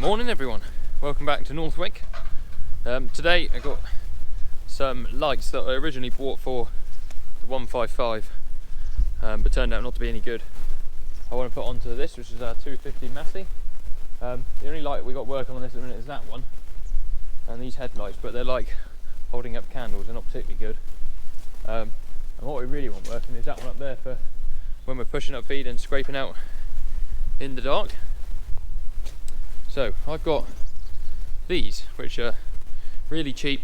Morning everyone, welcome back to Northwick. Today I got some lights that I originally bought for the 155 but turned out not to be any good. I want to put onto this, which is our 250 Massey. The only light we got working on this at the minute is that one and these headlights, but they're like holding up candles, they're not particularly good. And what we really want working is that one up there for when we're pushing up feed and scraping out in the dark. So I've got these, which are really cheap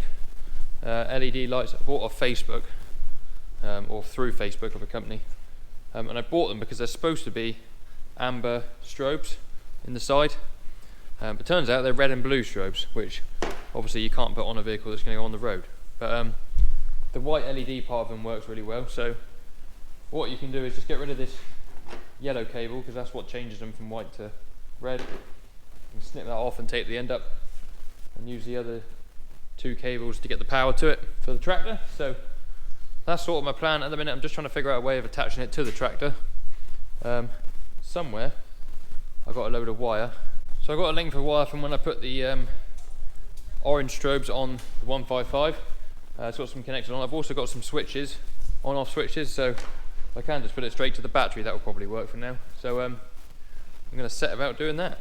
LED lights I bought off Facebook, or through Facebook of a company. And I bought them because they're supposed to be amber strobes in the side, but turns out they're red and blue strobes, which obviously you can't put on a vehicle that's going to go on the road. But the white LED part of them works really well. So what you can do is just get rid of this yellow cable, because that's what changes them from white to red. You can snip that off and tape the end up and use the other two cables to get the power to it for the tractor. So that's sort of my plan at the minute. I'm just trying to figure out a way of attaching it to the tractor. Somewhere I got a load of wire, so I got a length of wire from when I put the orange strobes on the 155. It's got some connectors on. I've also got some switches, on-off switches, so I can just put it straight to the battery. That will probably work for now. So I'm going to set about doing that.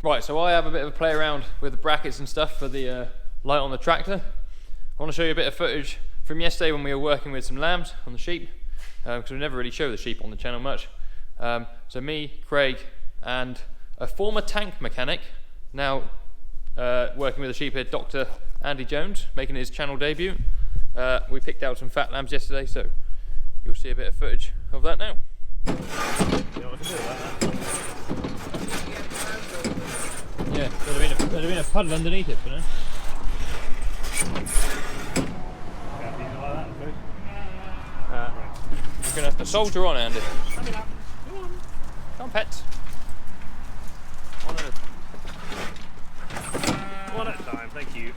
Right, so I have a bit of a play around with the brackets and stuff for the light on the tractor. I want to show you a bit of footage from yesterday when we were working with some lambs on the sheep, because we never really show the sheep on the channel much. So me, Craig, and a former tank mechanic, now working with the sheep here, Dr. Andy Jones, making his channel debut. We picked out some fat lambs yesterday, so you'll see a bit of footage of that now. Yeah, there'd have been a puddle underneath it, you know. You're gonna have to soldier on, Andy. Come on, pets. One at a time, thank you.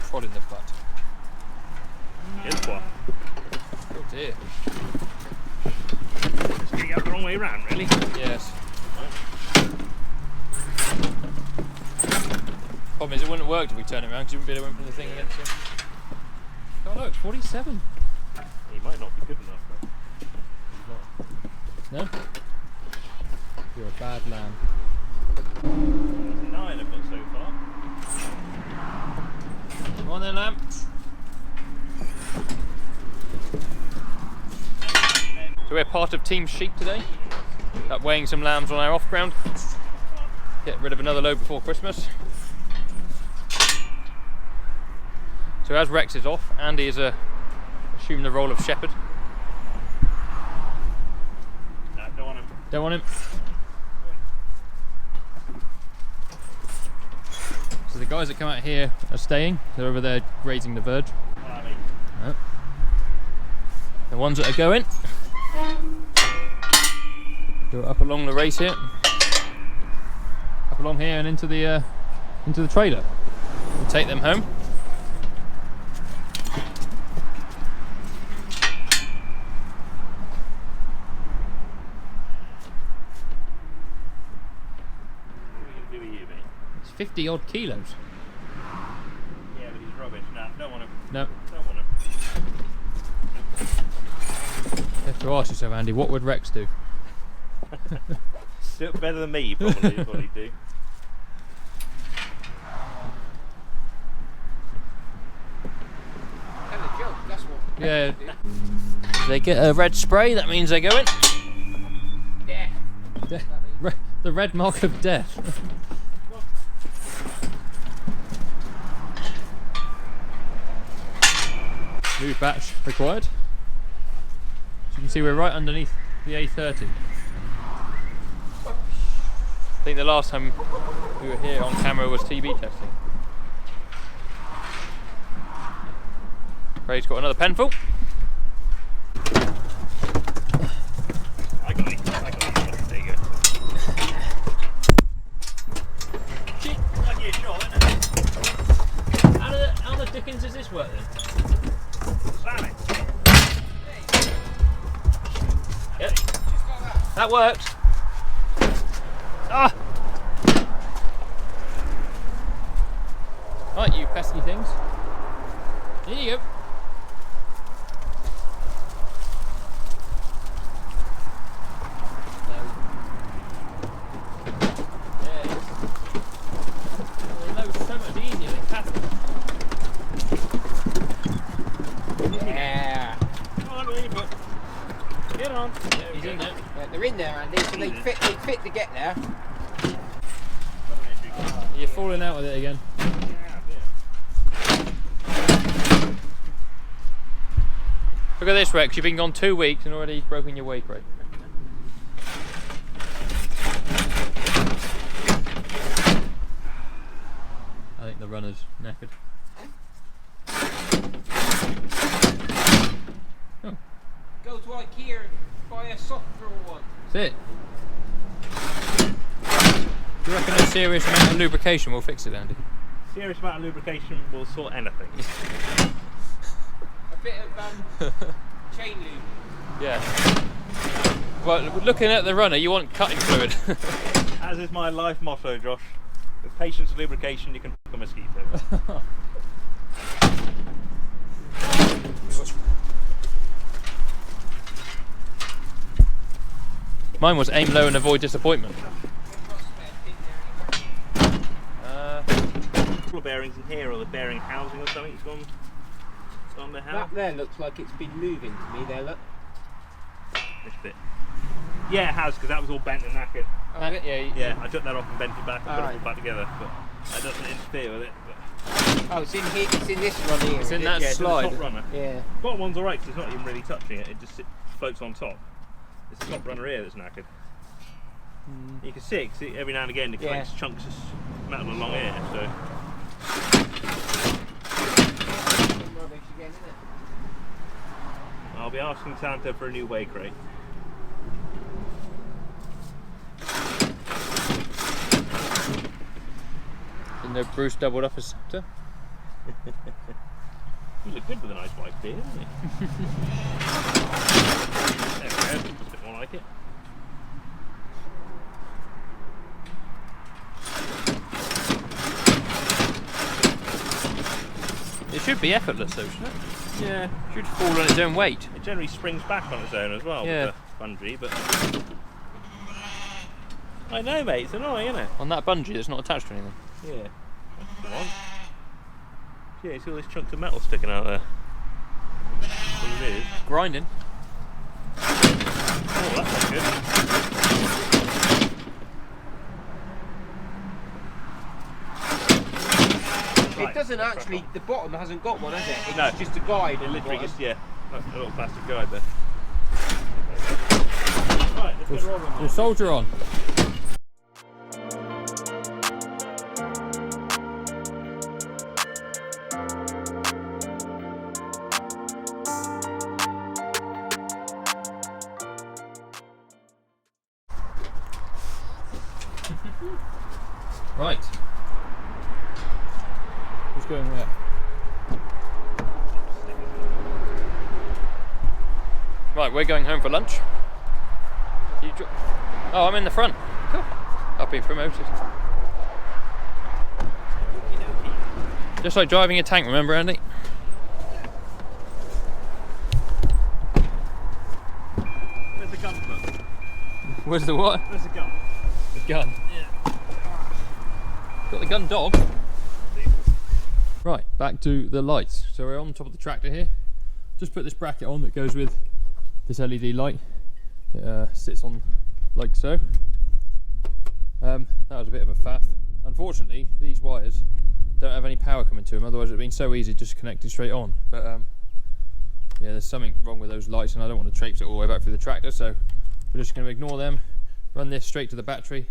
Prod in the butt. Here's one. Oh dear. Just go the wrong way around, really? Yes. Problem is, it wouldn't have worked if we turn it around, because you wouldn't be able to open the thing against it. Oh look, 47. He might not be good enough, No? You're a bad lamb. 9 I've got so far. Come on then, lamb. So we're part of Team Sheep today, up weighing some lambs on our off ground. Get rid of another load before Christmas. So as Rex is off, Andy is assuming the role of shepherd. No, don't want him. Don't want him. So the guys that come out here are staying. They're over there grazing the verge. Oh. The ones that are going go up along the race here, up along here and into the trailer. We'll take them home. What are you going to do with you, mate? It's 50 odd kilos. Yeah, but he's rubbish. No, don't want him. No. Don't want him. You have to ask yourself, Andy, what would Rex do? Do it better than me, probably, is what he'd do. Yeah. If they get a red spray, that means they're going. Yeah. The red mark of death. New batch required. As you can see, we're right underneath the A30. I think the last time we were here on camera was TB testing. Craig's got another penful. I got it. There you go. Cheap. I'll give you a shot, isn't it? How the dickens does this work then? Slam it. Yep. That works. Ah! Right, you pesky things. Here you go. So much easier than casting. Yeah. Come on, Weaver. Get on. He's in there. Yeah, they're in there, Andy, so they fit to get there. You're falling out with it again. Look at this, Rex. You've been gone 2 weeks and already broken your wake rate. I think the runner's knackered. Oh. Go to IKEA and buy a soft draw one. That's it. Do you reckon a serious amount of lubrication will fix it, Andy? Serious amount of lubrication will sort anything. A bit of chain lube. Yeah. Well, looking at the runner, you want cutting fluid. As is my life motto, Josh. With patience and lubrication, you can fuck a mosquito. Mine was aim low and avoid disappointment. Couple of bearings in here, or the bearing housing or something. It's gone the house. That there looks like it's been moving to me there, look. This bit. Yeah, it has, because that was all bent and knackered. Yeah, I took that off and bent it back and put it all back together, but that doesn't interfere with it. But Oh, it's in here. It's in this one here. It's in is that it? yeah, it's in the slide. top runner. Yeah. Bottom one's alright, because it's not even really touching it. It just floats on top. It's the top runner here that's knackered. You can see it, 'cause every now and again it collects chunks of metal along here. So Rubbish again, isn't it? I'll be asking Santa for a new wake rate. Didn't know Bruce doubled up as Santa? You look good with a nice white beard, doesn't you? There we go, that's a bit more like it. It should be effortless though, shouldn't it? Yeah. It should fall on its own weight. It generally springs back on its own as well Yeah. with the bungee, but I know, mate, it's annoying, isn't it? On that bungee that's not attached to anything. Yeah. Come on. Yeah, you see all these chunks of metal sticking out there. That's what it is. Grinding. Oh, that's not good. It doesn't actually. The bottom hasn't got one, has it? It's No. just a guide. It on the literally bottom. just, yeah, that's a little plastic guide there. Right, let's get rolling. We'll soldier on. Right. Who's going where? Right, we're going home for lunch. Oh, I'm in the front. Cool. I've been promoted. Just like driving a tank, remember, Andy? Where's the gun put? Where's the what? Where's the gun? The gun. Yeah. Got the gun dog. Right, back to the lights. So we're on top of the tractor here. Just put this bracket on that goes with this LED light. It sits on like so. That was a bit of a faff. Unfortunately, these wires don't have any power coming to them, otherwise it would have been so easy just to connect it straight on. But yeah, there's something wrong with those lights and I don't want to traipse it all the way back through the tractor, so we're just going to ignore them, run this straight to the battery,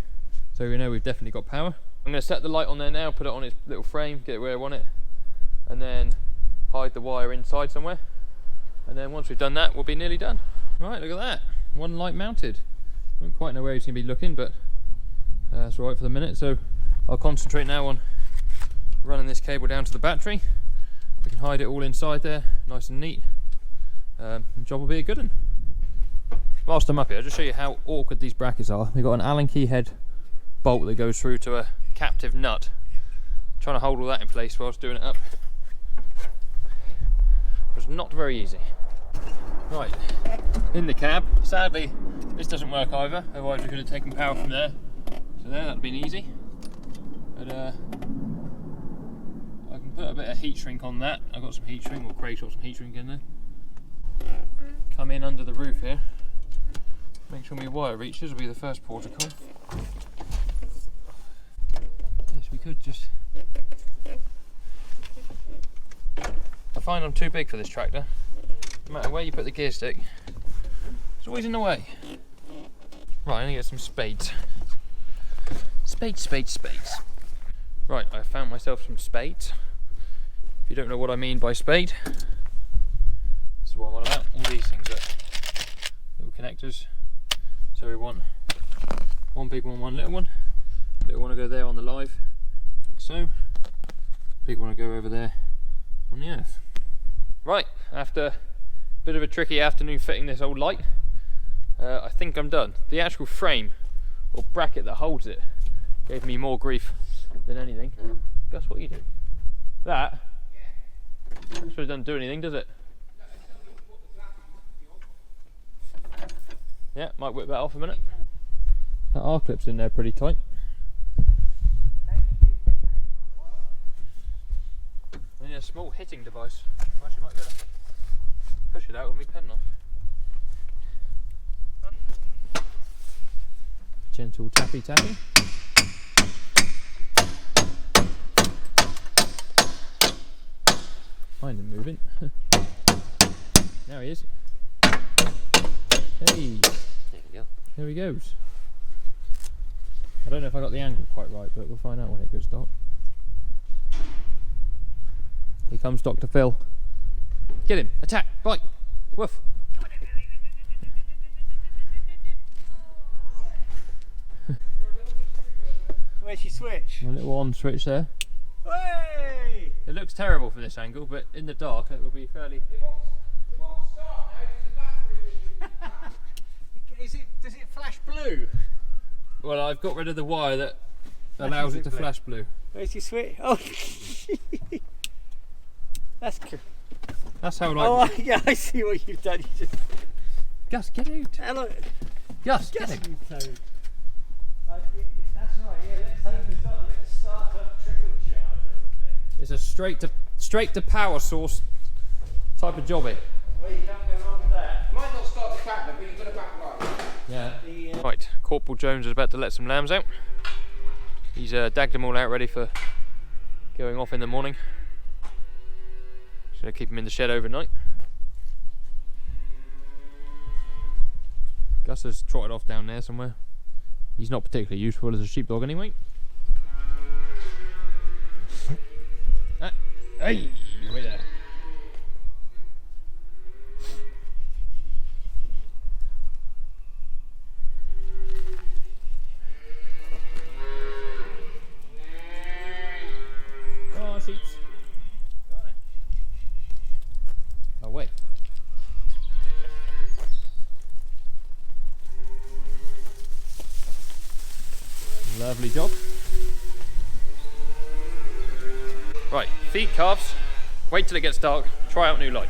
so we know we've definitely got power. I'm going to set the light on there now, put it on its little frame, get it where I want it, and then hide the wire inside somewhere. And then once we've done that, we'll be nearly done. Right, look at that. One light mounted. I don't quite know where he's going to be looking, but that's all right for the minute. So I'll concentrate now on running this cable down to the battery. We can hide it all inside there, nice and neat. The job will be a good one. Whilst I'm up here, I'll just show you how awkward these brackets are. They've got an Allen key head bolt that goes through to a captive nut. I'm trying to hold all that in place whilst doing it up. It was not very easy. Right, in the cab. Sadly, this doesn't work either, otherwise we could have taken power from there. So there, that'd been easy. But I can put a bit of heat shrink on that. I've got some heat shrink, or Craig's got some heat shrink in there. Come in under the roof here. Make sure my wire reaches, will be the first protocol. Yes, we could just... I find I'm too big for this tractor. No matter where you put the gear stick, it's always in the way. Right, I'm gonna get some spades. Spades, spades, spades. Right, I found myself some spades. If you don't know what I mean by spade, that's what I'm on about. All these things are little connectors. So we want one big one, one little one. Little one to go there on the live, like so. Big one to go over there on the earth. Right, after a bit of a tricky afternoon fitting this old light, I think I'm done. The actual frame or bracket that holds it gave me more grief than anything. Guess what you do? That? I suppose it doesn't do anything, does it? Yeah, might whip that off a minute. That R-clip's in there pretty tight. I need a small hitting device. I actually might be able to push it out with my penknife. Gentle tappy tappy. Find him moving. There he is. Hey. There we go. There he goes. I don't know if I got the angle quite right, but we'll find out when it goes dark. Here comes Dr. Phil. Get him! Attack! Bite! Woof! Where's your switch? A little on switch there. Hey! It looks terrible from this angle, but in the dark it will be fairly... It won't start now because the battery... Does it flash blue? Well, I've got rid of the wire that allows it to flash blue. Where's your switch? Oh! That's cool. That's how like... Oh, yeah, I see what you've done. You just... Gus, get out! Hello. Gus, get out! That's right, yeah, let's hope we've got a little start-up trickle charge. It's a straight to power source type of Joby. Well, you can't go wrong with that. Might not start the tractor, but you've got a backlight. Yeah. Right, Corporal Jones is about to let some lambs out. He's dagged them all out ready for going off in the morning. Just gonna keep him in the shed overnight. Gus has trotted off down there somewhere. He's not particularly useful as a sheepdog anyway. Hey, wait there. Oh, sheeps. Oh, wait. Lovely job. Right, feed calves, wait till it gets dark, try out new light.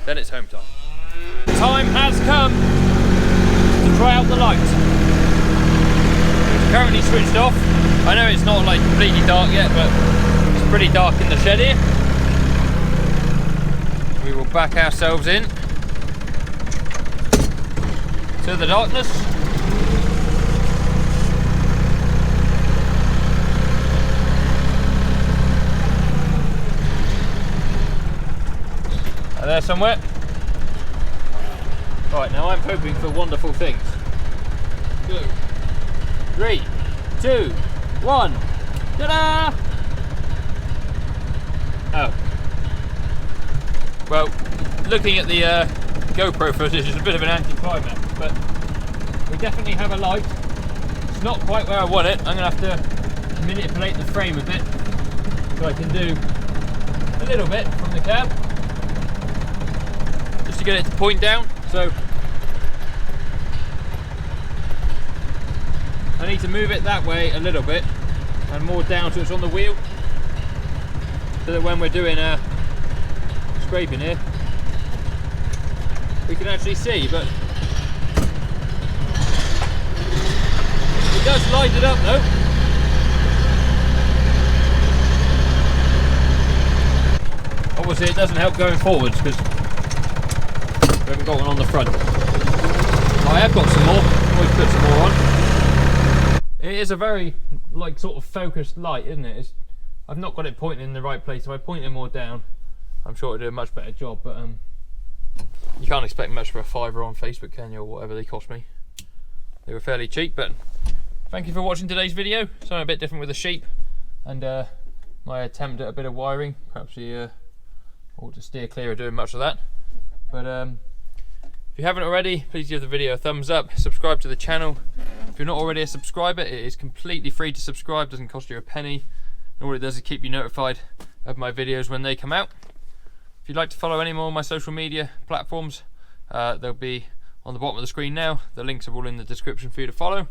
Then it's home time. Time has come to try out the light. It's currently switched off. I know it's not like completely dark yet, but it's pretty dark in the shed here. We will back ourselves in to the darkness. There somewhere. Right, now I'm hoping for wonderful things. Go. 3, 2, 1. Ta-da! Oh. Well, looking at the GoPro footage is a bit of an anti-climax, but we definitely have a light. It's not quite where I want it. I'm going to have to manipulate the frame a bit so I can do a little bit from the cab. Just to get it to point down. So I need to move it that way a little bit and more down so it's on the wheel, so that when we're doing scraping here we can actually see, but it does light it up though. Obviously it doesn't help going forwards because we haven't got one on the front. I have got some more, always put some more on. It is a very like sort of focused light, isn't it? I've not got it pointing in the right place. If I point it more down, I'm sure it'll do a much better job, but you can't expect much for a £5 on Facebook, can you, or whatever they cost me. They were fairly cheap, but thank you for watching today's video. Something a bit different with the sheep and my attempt at a bit of wiring. Perhaps you ought to steer clear of doing much of that. But if you haven't already, please give the video a thumbs up, subscribe to the channel. If you're not already a subscriber, it is completely free to subscribe, doesn't cost you a penny. And all it does is keep you notified of my videos when they come out. If you'd like to follow any more of my social media platforms, they'll be on the bottom of the screen now. The links are all in the description for you to follow.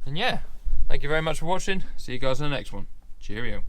And yeah, thank you very much for watching. See you guys in the next one. Cheerio.